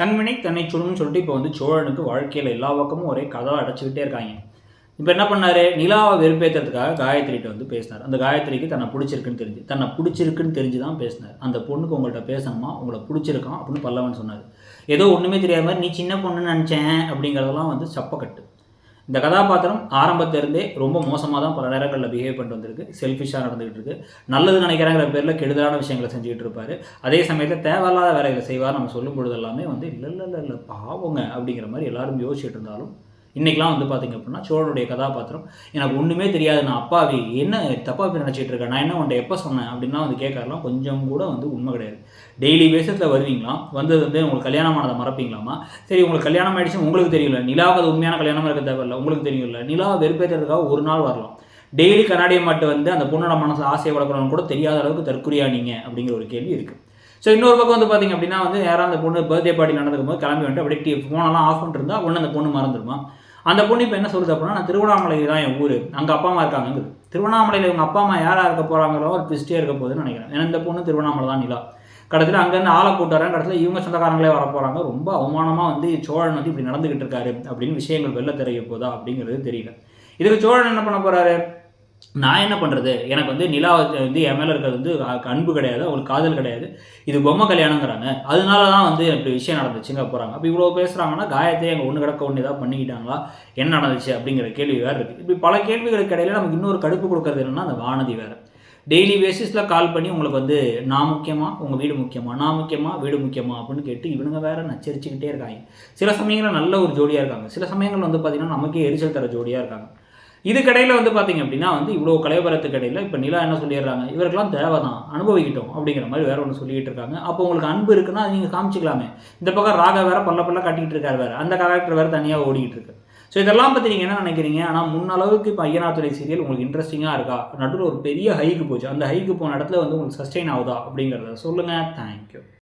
தன்வினை தன்னை சுடும்னு சொல்லிட்டு இப்போ வந்து சோழனுக்கு வாழ்க்கையில் எல்லா பக்கமும் ஒரே கதவை அடைச்சிக்கிட்டே இருக்காங்க. இப்போ என்ன பண்ணார், நிலாவை வெறுப்பேற்றுறதுக்காக காயத்ரிகிட்ட வந்து பேசினார். அந்த காயத்ரிக்கு தன்னை பிடிச்சிருக்குன்னு தெரிஞ்சு தான் பேசினார். அந்த பொண்ணுக்கு உங்கள்கிட்ட பேசணுமா, உங்களை பிடிச்சிருக்கான் அப்படின்னு பல்லவன் சொன்னார். ஏதோ ஒன்றுமே தெரியாத மாதிரி நீ சின்ன பொண்ணுன்னு நினச்சேன் அப்படிங்கிறதெல்லாம் வந்து சப்பக்கட்டு. இந்த கதாபாத்திரம் ஆரம்பத்திலிருந்தே ரொம்ப மோசமாக தான் பல நேரங்களில் பிஹேவ் பண்ணிட்டு வந்திருக்கு. செல்ஃபிஷாக நடந்துகிட்டு இருக்கு. நல்லது நினைக்கிறாங்கிற பேரில் கெடுதலான விஷயங்களை செஞ்சுக்கிட்டு இருப்பார். அதே சமயத்தில் தேவையில்லாத வேலைகளை செய்வார். நம்ம சொல்லும் பொழுது எல்லாமே வந்து இல்லை பாவங்க அப்படிங்கிற மாதிரி எல்லாரும் யோசிச்சுட்டு இருந்தாலும் இன்றைக்கெலாம் வந்து பார்த்திங்க அப்படின்னா சோழனுடைய கதாபாத்திரம் எனக்கு ஒன்றுமே தெரியாது, நான் அப்பாவி என்ன தப்பாக நினச்சிட்டு இருக்கேன், நான் என்ன உன்ட்ட எப்போ சொன்னேன் அப்படின்னா வந்து கேட்கறலாம் கொஞ்சம் கூட வந்து உண்மை கிடையாது. டெய்லி பேசிஸில் வருவீங்களாம், வந்தது வந்து உங்களுக்கு கல்யாணமானதை மறப்பீங்களாமா. சரி உங்களுக்கு கல்யாணம் ஆகிடுச்சு உங்களுக்கு தெரியல, நிலாவுக்கு அது உண்மையான கல்யாணமாக இருக்க தேவையில்லை, உங்களுக்கு தெரியல. நிலாவை வெறுப்பேற்றுறதுக்காக ஒரு நாள் வரலாம். டெய்லி கண்ணாடியை மாட்டு வந்து அந்த பொண்ணோட மனசு ஆசையை வளர்க்கணும்னு கூட தெரியாத அளவுக்கு தற்குறியா நீங்கள் அப்படிங்கிற ஒரு கேள்வி இருக்குது. ஸோ இன்னொரு பக்கம் வந்து பார்த்திங்க அப்படின்னா வந்து யாராவது அந்த பொண்ணு பர்த்டே பார்ட்டி நடந்துக்கும் போது கிளம்பி வந்துட்டு அப்படியே ஃபோனெல்லாம் ஆஃப் பண்ணிட்டு இருந்தால் ஒன்று அந்த பொண்ணு மறந்துடுமா. அந்த பொண்ணு இப்போ என்ன சொல்லுது அப்படின்னா, நான் திருவண்ணாமலை தான் என் ஊர், அங்கே அப்பா அம்மா இருக்காங்க. திருவண்ணாமலையில் இவங்க அப்பா அம்மா யாராக இருக்க போகிறாங்களோ ஒரு ட்விஸ்டே இருக்க போகுதுன்னு நினைக்கிறேன். ஏன்னா இந்த பொண்ணு திருவண்ணாமலை தான் நிலா. கடைசியில் அங்கேருந்து ஆளை கூட்டு வரேன், கடைசியில் இவங்க சொந்தக்காரங்களே வர போகிறாங்க. ரொம்ப அவமானமாக வந்து சோழன் வந்து இப்படி நடந்துக்கிட்டு இருக்காரு அப்படின்னு விஷயங்கள் வெளில தெரிய போதா அப்படிங்கிறது தெரியல. இதுக்கு சோழன் என்ன பண்ண போகிறாரு, நான் என்ன பண்ணுறது, எனக்கு வந்து நிலா வந்து என் மேலே இருக்கிறது வந்து அன்பு கிடையாது, அவங்களுக்கு காதல் கிடையாது, இது பொம்மை கல்யாணங்கிறாங்க, அதனால தான் வந்து இப்படி விஷயம் நடந்துச்சுங்க போகிறாங்க. அப்போ இவ்வளோ பேசுகிறாங்கன்னா காயத்தை எங்கள் ஒன்று கிடக்க ஒன்று ஏதாவது பண்ணிக்கிட்டாங்களா, என்ன நடந்துச்சு அப்படிங்கிற கேள்வி வேறு இருக்குது. இப்படி பல கேள்விகளுக்கு இடையில நமக்கு இன்னொரு கடுப்பு கொடுக்குறது என்னென்னா அந்த வானதி வேறு. டெய்லி பேசிஸில் கால் பண்ணி உங்களுக்கு வந்து நான் முக்கியமா உங்கள் வீடு முக்கியமா, நான் முக்கியமா வீடு முக்கியமா அப்படின்னு கேட்டு இவனுங்க வேறு நச்சரிச்சுக்கிட்டே இருக்காங்க. சில சமயங்களில் நல்ல ஒரு ஜோடியாக இருக்காங்க, சில சமயங்கள் வந்து பார்த்திங்கன்னா நமக்கே எரிச்சல் தர ஜோடியாக இருக்காங்க. இதுக்கடையில் வந்து பார்த்திங்க அப்படின்னா வந்து இவ்வளோ கலைவரத்துக்கு இடையில் இப்போ நிலா என்ன சொல்லிடுறாங்க, இவருக்கெல்லாம் தேவை தான் அனுபவிக்கிட்டோம் அப்படிங்கிற மாதிரி வேறு ஒன்று சொல்லிக்கிட்டு இருக்காங்க. அப்போ உங்களுக்கு அன்பு இருக்குன்னா அது நீங்கள் காமிச்சிக்கலாமே. இந்த பக்கம் ராகா வேறு பல்ல கட்டிக்கிட்டு இருக்காரு, வேறு அந்த கேரக்டர் வேறு தனியாக ஓடிக்கிட்டு இருக்கு. ஸோ இதெல்லாம் பற்றி நீங்கள் என்ன நினைக்கிறீங்க? ஆனால் முன்னளவுக்கு இப்போ ஐயனாத்துறை சீரியல் உங்களுக்கு இன்ட்ரெஸ்டிங்காக இருக்கா, நடுவில் ஒரு பெரிய ஹைக்கு போச்சு, அந்த ஹைக்கு போன இடத்துல வந்து உங்களுக்கு சஸ்டெயின் ஆகுதா அப்படிங்கிறத சொல்லுங்கள். தேங்க்யூ.